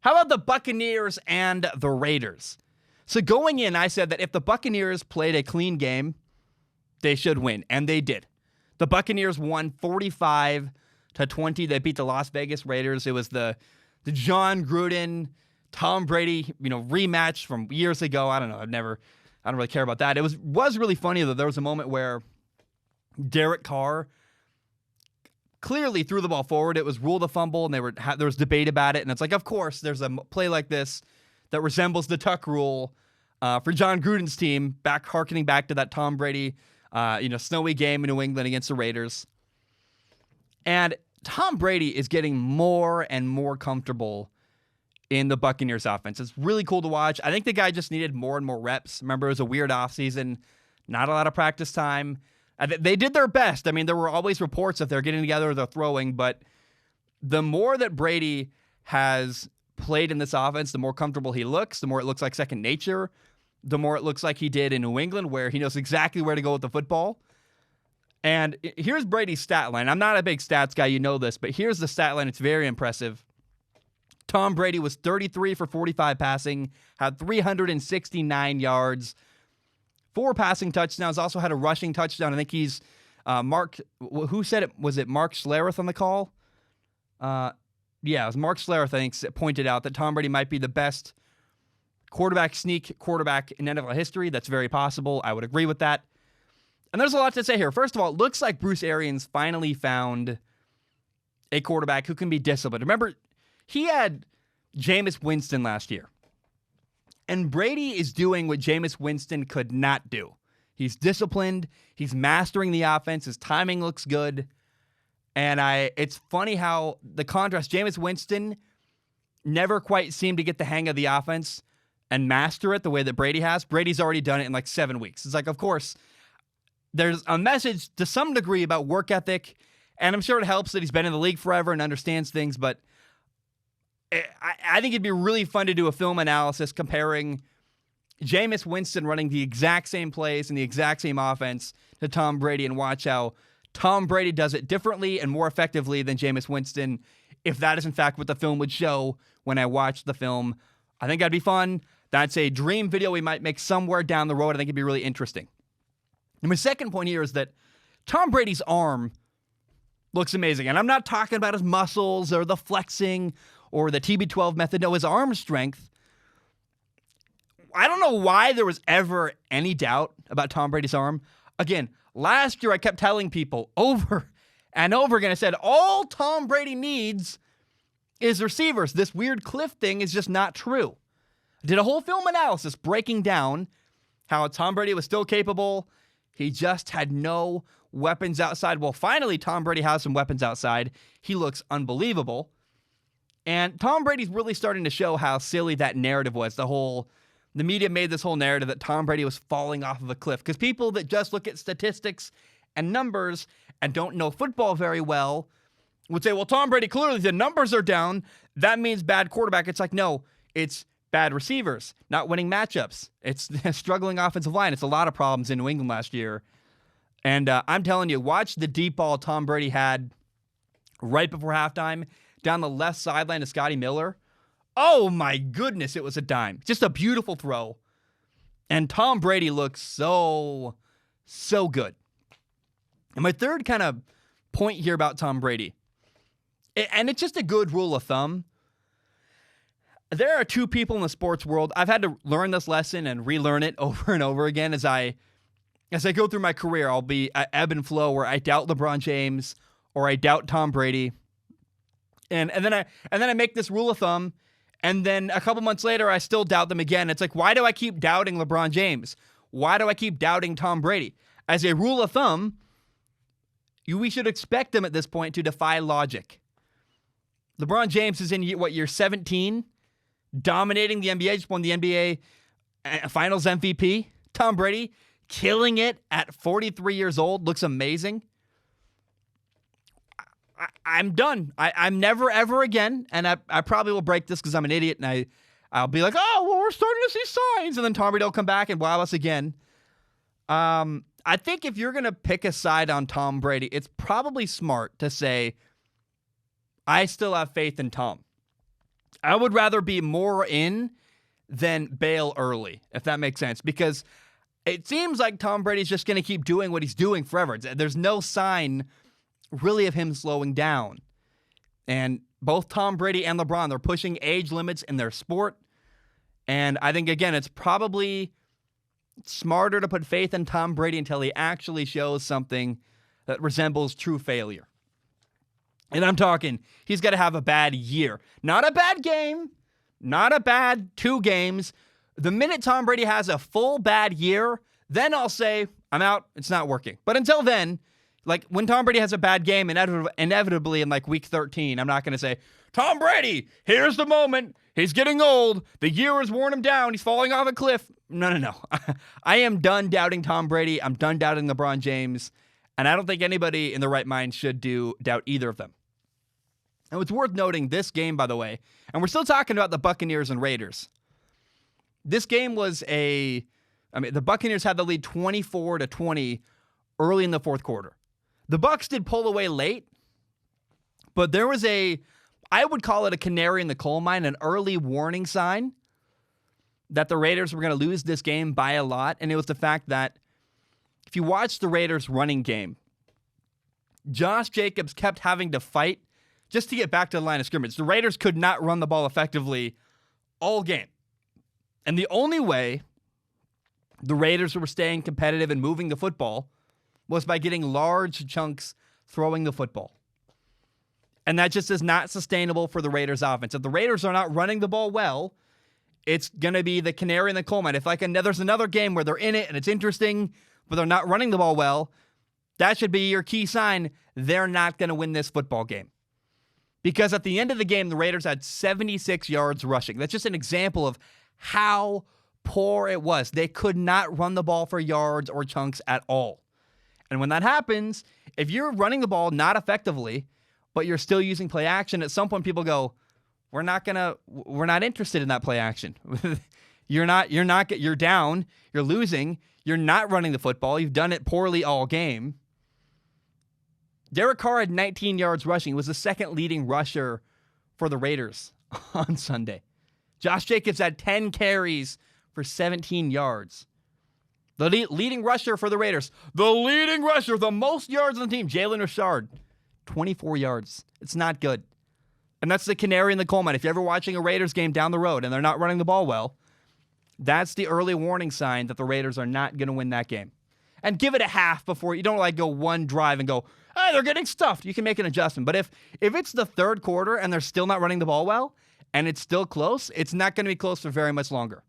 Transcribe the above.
How about the Buccaneers and the Raiders? So going in, I said that if the Buccaneers played a clean game, they should win, and they did. The Buccaneers won 45-20. They beat the Las Vegas Raiders. It was the John Gruden, Tom Brady, rematch from years ago. I don't know. I don't really care about that. It was really funny though. There was a moment where Derek Carr clearly threw the ball forward. It was ruled a fumble, and there was debate about it. And it's like, of course, there's a play like this that resembles the tuck rule for John Gruden's team, harkening back to that Tom Brady, snowy game in New England against the Raiders. And Tom Brady is getting more and more comfortable in the Buccaneers offense. It's really cool to watch. I think the guy just needed more and more reps. Remember, it was a weird offseason, not a lot of practice time. They did their best. I mean, there were always reports that they're getting together, they're throwing, but the more that Brady has played in this offense, the more comfortable he looks, the more it looks like second nature, the more it looks like he did in New England, where he knows exactly where to go with the football. And here's Brady's stat line. I'm not a big stats guy, you know this, but here's the stat line. It's very impressive. Tom Brady was 33 for 45 passing, had 369 yards, 4 passing touchdowns, also had a rushing touchdown. I think he's who said it? Was it Mark Schlereth on the call? Yeah, it was Mark Schlereth, I think, pointed out that Tom Brady might be the best sneak quarterback in NFL history. That's very possible. I would agree with that. And there's a lot to say here. First of all, it looks like Bruce Arians finally found a quarterback who can be disciplined. Remember, he had Jameis Winston last year. And Brady is doing what Jameis Winston could not do. He's disciplined. He's mastering the offense. His timing looks good. And it's funny how the contrast, Jameis Winston never quite seemed to get the hang of the offense and master it the way that Brady has. Brady's already done it in like 7 weeks. It's like, of course, there's a message to some degree about work ethic, and I'm sure it helps that he's been in the league forever and understands things, but I think it'd be really fun to do a film analysis comparing Jameis Winston running the exact same plays and the exact same offense to Tom Brady and watch how Tom Brady does it differently and more effectively than Jameis Winston, if that is in fact what the film would show when I watched the film. I think that'd be fun. That's a dream video we might make somewhere down the road. I think it'd be really interesting. And my second point here is that Tom Brady's arm looks amazing. And I'm not talking about his muscles or the flexing or the TB12 method. No, his arm strength. I don't know why there was ever any doubt about Tom Brady's arm. Again, last year I kept telling people over and over again, I said, all Tom Brady needs is receivers. This weird cliff thing is just not true. I did a whole film analysis breaking down how Tom Brady was still capable. He just had no weapons outside. Well, finally, Tom Brady has some weapons outside. He looks unbelievable. And Tom Brady's really starting to show how silly that narrative was. The media made this whole narrative that Tom Brady was falling off of a cliff. Because people that just look at statistics and numbers and don't know football very well would say, well, Tom Brady, clearly the numbers are down. That means bad quarterback. It's like, no, it's bad receivers, not winning matchups. It's a struggling offensive line. It's a lot of problems in New England last year. And I'm telling you, watch the deep ball Tom Brady had right before halftime down the left sideline to Scotty Miller. Oh my goodness, it was a dime. Just a beautiful throw. And Tom Brady looks so good. And my third kind of point here about Tom Brady, and it's just a good rule of thumb. There are two people in the sports world. I've had to learn this lesson and relearn it over and over again as I go through my career. I'll be at ebb and flow where I doubt LeBron James or I doubt Tom Brady. And then I make this rule of thumb, and then a couple months later I still doubt them again. It's like, why do I keep doubting LeBron James? Why do I keep doubting Tom Brady? As a rule of thumb, we should expect them at this point to defy logic. LeBron James is in year 17, dominating the NBA, just won the NBA Finals MVP. Tom Brady killing it at 43 years old, looks amazing. I'm done. I'm never, ever again, and I probably will break this because I'm an idiot, and I'll be like, oh, well, we're starting to see signs, and then Tom Brady will come back and wow us again. I think if you're going to pick a side on Tom Brady, it's probably smart to say, I still have faith in Tom. I would rather be more in than bail early, if that makes sense, because it seems like Tom Brady's just going to keep doing what he's doing forever. There's no sign really of him slowing down. And both Tom Brady and LeBron, they're pushing age limits in their sport. And I think, again, it's probably smarter to put faith in Tom Brady until he actually shows something that resembles true failure. And I'm talking, he's got to have a bad year. Not a bad game, not a bad 2 games. The minute Tom Brady has a full bad year, then I'll say, I'm out, it's not working. But until then, like when Tom Brady has a bad game, inevitably in like week 13, I'm not going to say, Tom Brady, here's the moment. He's getting old. The year has worn him down. He's falling off a cliff. No. I am done doubting Tom Brady. I'm done doubting LeBron James. And I don't think anybody in their right mind should doubt either of them. And it's worth noting this game, by the way, and we're still talking about the Buccaneers and Raiders. This game was the Buccaneers had the lead 24-20 early in the fourth quarter. The Bucs did pull away late, but there was I would call it a canary in the coal mine, an early warning sign that the Raiders were going to lose this game by a lot, and it was the fact that if you watch the Raiders' running game, Josh Jacobs kept having to fight just to get back to the line of scrimmage. The Raiders could not run the ball effectively all game. And the only way the Raiders were staying competitive and moving the football was by getting large chunks throwing the football. And that just is not sustainable for the Raiders offense. If the Raiders are not running the ball well, it's going to be the canary in the coal mine. If there's another game where they're in it and it's interesting, but they're not running the ball well, that should be your key sign they're not going to win this football game. Because at the end of the game, the Raiders had 76 yards rushing. That's just an example of how poor it was. They could not run the ball for yards or chunks at all. And when that happens, if you're running the ball not effectively, but you're still using play action, at some point people go, we're not interested in that play action. You're down, you're losing, you're not running the football, you've done it poorly all game. Derek Carr had 19 yards rushing, was the second leading rusher for the Raiders on Sunday. Josh Jacobs had 10 carries for 17 yards. The leading rusher for the Raiders, the most yards on the team, Jalen Richard, 24 yards. It's not good. And that's the canary in the coal mine. If you're ever watching a Raiders game down the road and they're not running the ball well, that's the early warning sign that the Raiders are not going to win that game. And give it a half before you don't go one drive and go, hey, they're getting stuffed. You can make an adjustment. But if it's the third quarter and they're still not running the ball well and it's still close, it's not going to be close for very much longer.